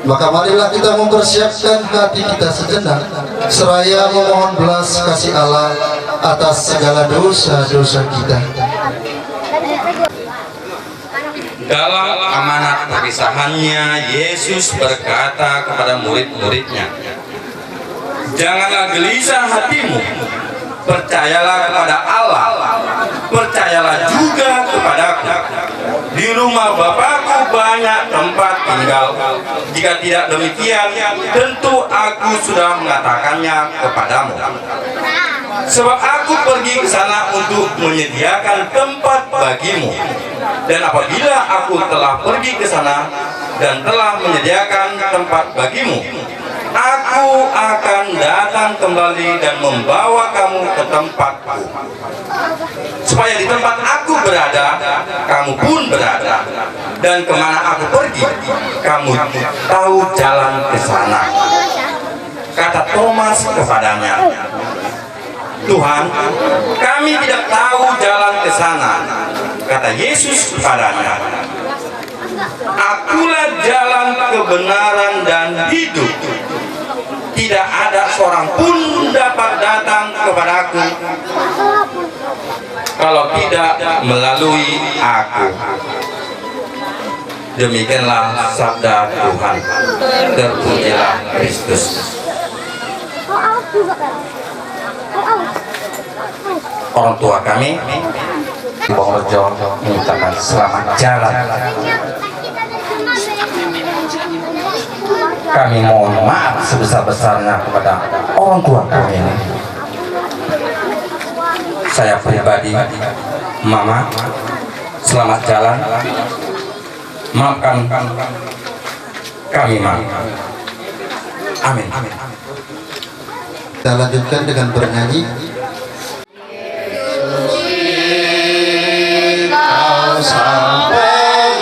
maka marilah kita mempersiapkan hati kita sejenak, seraya memohon belas kasih Allah atas segala dosa-dosa kita. Dalam amanat perpisahannya, Yesus berkata kepada murid-muridnya, "Janganlah gelisah hatimu, percayalah kepada Allah, percayalah juga kepadaku. Di rumah Bapakku banyak tempat tinggal. Jika tidak demikian, tentu aku sudah mengatakannya kepadamu. Sebab aku pergi ke sana untuk menyediakan tempat bagimu. Dan apabila aku telah pergi ke sana dan telah menyediakan tempat bagimu, aku akan datang kembali dan membawa kamu ke tempatku, supaya di tempat aku berada, kamu pun berada. Dan kemana aku pergi, kamu tahu jalan ke sana." Kata Thomas kepadanya, "Tuhan, kami tidak tahu jalan ke sana." Kata Yesus kepadanya, "Akulah jalan, kebenaran, dan hidup. Tidak ada seorang pun dapat datang kepadaku kalau tidak melalui aku." Demikianlah sabda Tuhan. Terpujilah Kristus. Orang tua kami di Bongrejo mengucapkan selamat jalan. Kami mohon maaf sebesar-besarnya kepada orang tua kami ini. Saya pribadi, Mama, selamat jalan. Maafkan kami, Mama. Amin. Kita lanjutkan dengan bernyanyi. Kau sampai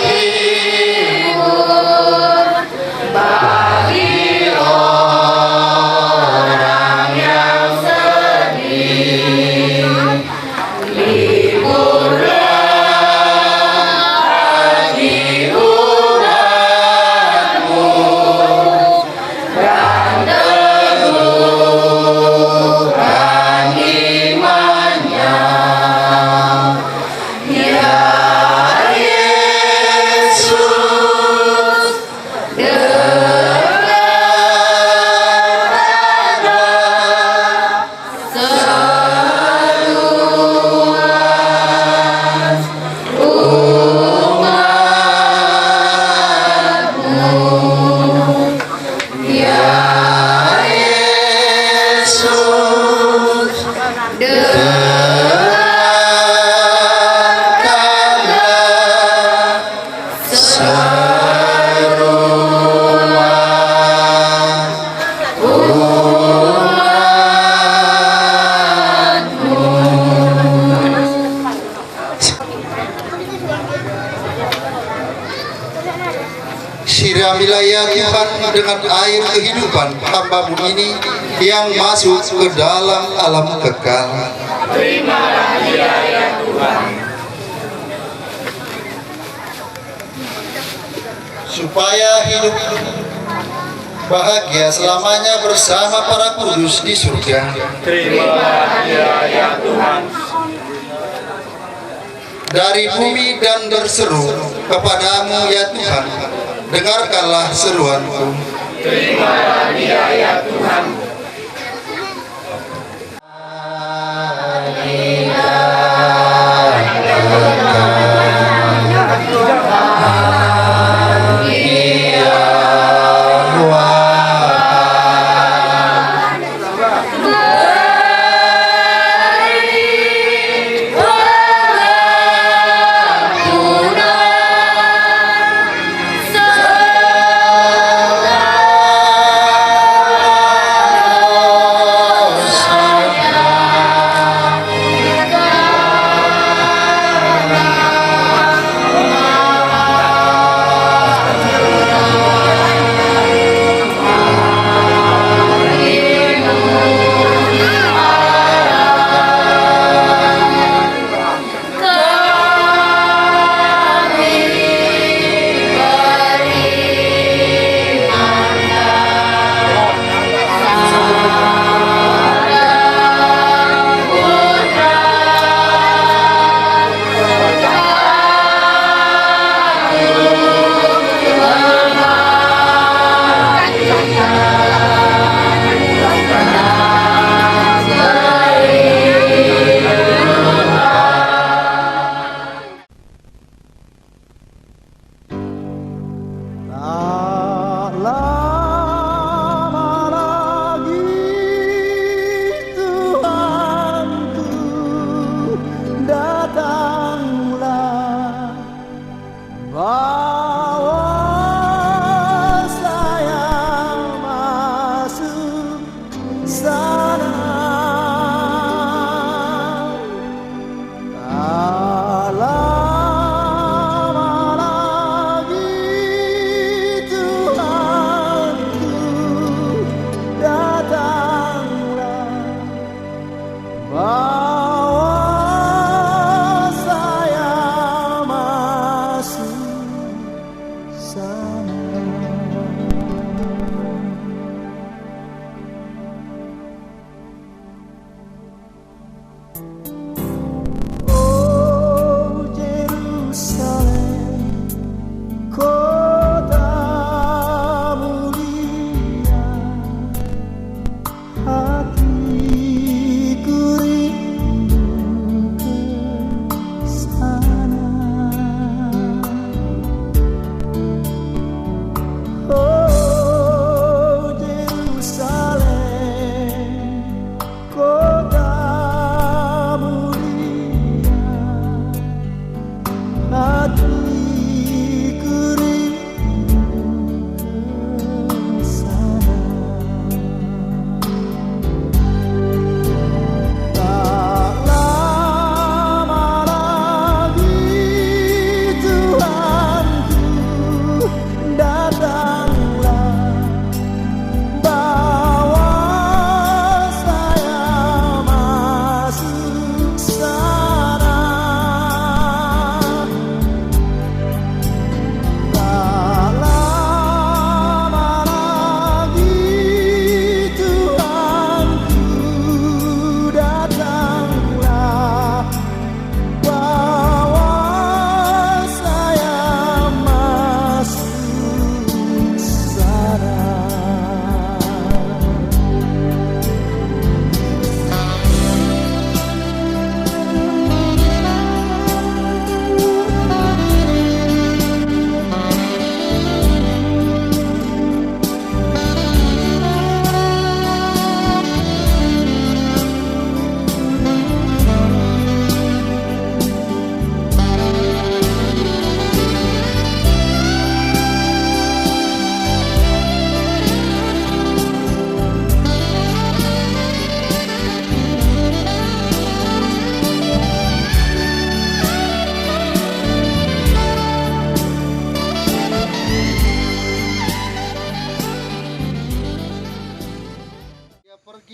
dengan air kehidupan hamba-Mu ini yang masuk ke dalam alam kekal. Terimalah dia ya Tuhan. Supaya hidup bahagia selamanya bersama para kudus di surga. Terimalah dia ya Tuhan. Dari bumi dan berseru kepadamu ya Tuhan, dengarkanlah seruanku. Terimalah dia ya Tuhan.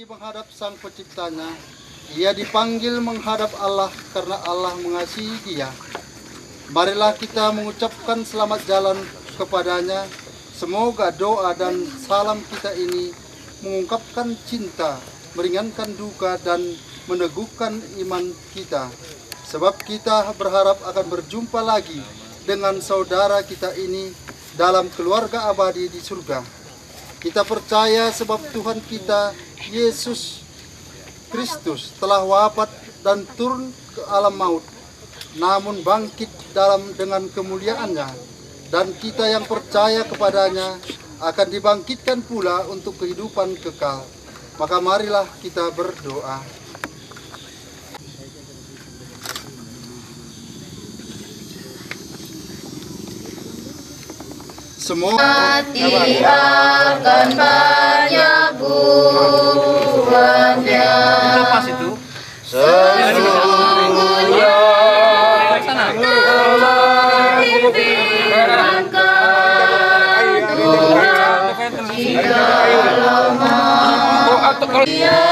menghadap Sang Penciptanya. Ia dipanggil menghadap Allah karena Allah mengasihi dia. Marilah kita mengucapkan selamat jalan kepadanya. Semoga doa dan salam kita ini mengungkapkan cinta, meringankan duka dan meneguhkan iman kita. Sebab kita berharap akan berjumpa lagi dengan saudara kita ini dalam keluarga abadi di surga. Kita percaya sebab Tuhan kita Yesus Kristus telah wafat dan turun ke alam maut, namun bangkit dengan kemuliaannya, dan kita yang percaya kepadanya akan dibangkitkan pula untuk kehidupan kekal. Maka marilah kita berdoa. Semua akan banyak buahnya. Lepas itu. Sesungguhnya telah difirmankan Tuhan di dalam Dia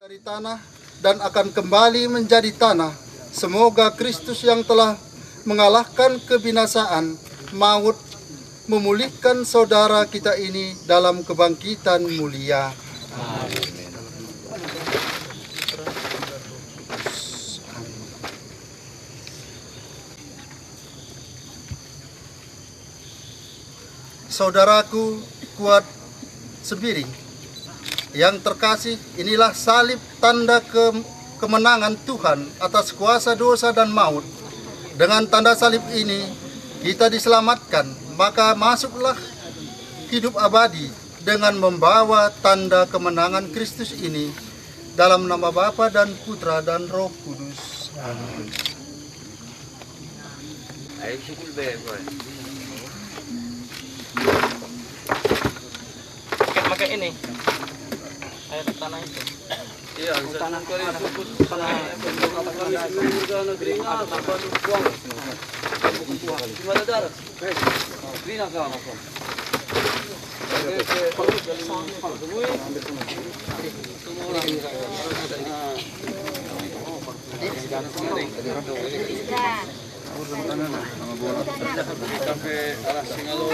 dari tanah dan akan kembali menjadi tanah. Semoga Kristus yang telah mengalahkan kebinasaan maut memulihkan saudara kita ini dalam kebangkitan mulia. Saudaraku kuat Sembiring yang terkasih, inilah salib tanda kemenangan Tuhan atas kuasa dosa dan maut. Dengan tanda salib ini kita diselamatkan, maka masuklah hidup abadi dengan membawa tanda kemenangan Kristus ini dalam nama Bapa dan Putra dan Roh Kudus. Amin. Pakai ini air tanah itu. Iya, tanah kali fokus tanah negeri apa buang. Gimana darah? Grina ka apa? Sampai arah Singalong.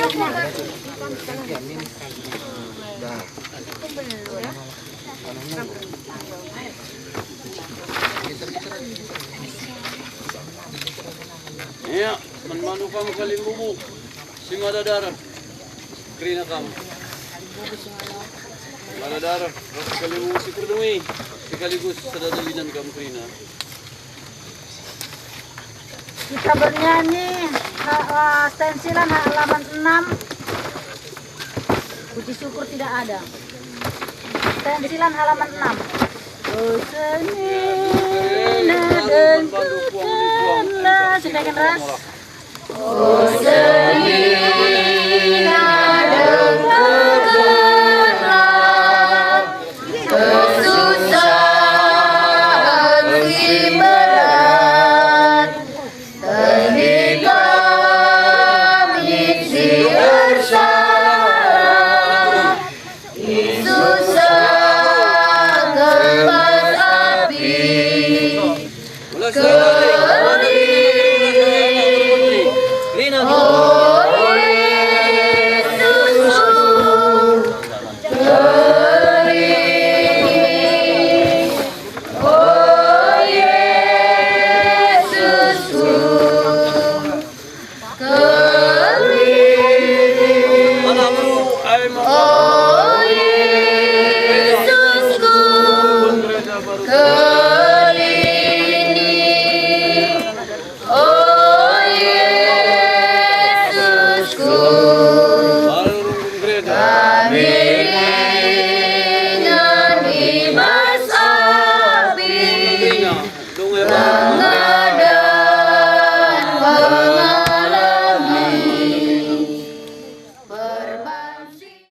Iya, manmanu kamu kalimbubu, singa ada darah, kerina kamu. Ada darah, kalimbubu si kurdui, sekaligus sedadalinan kamu kerina. Kita bernyanyi stensilan halaman 6. Puji syukur tidak ada. Stensilan halaman 6. Senina dan kutanlah. Silakan ras.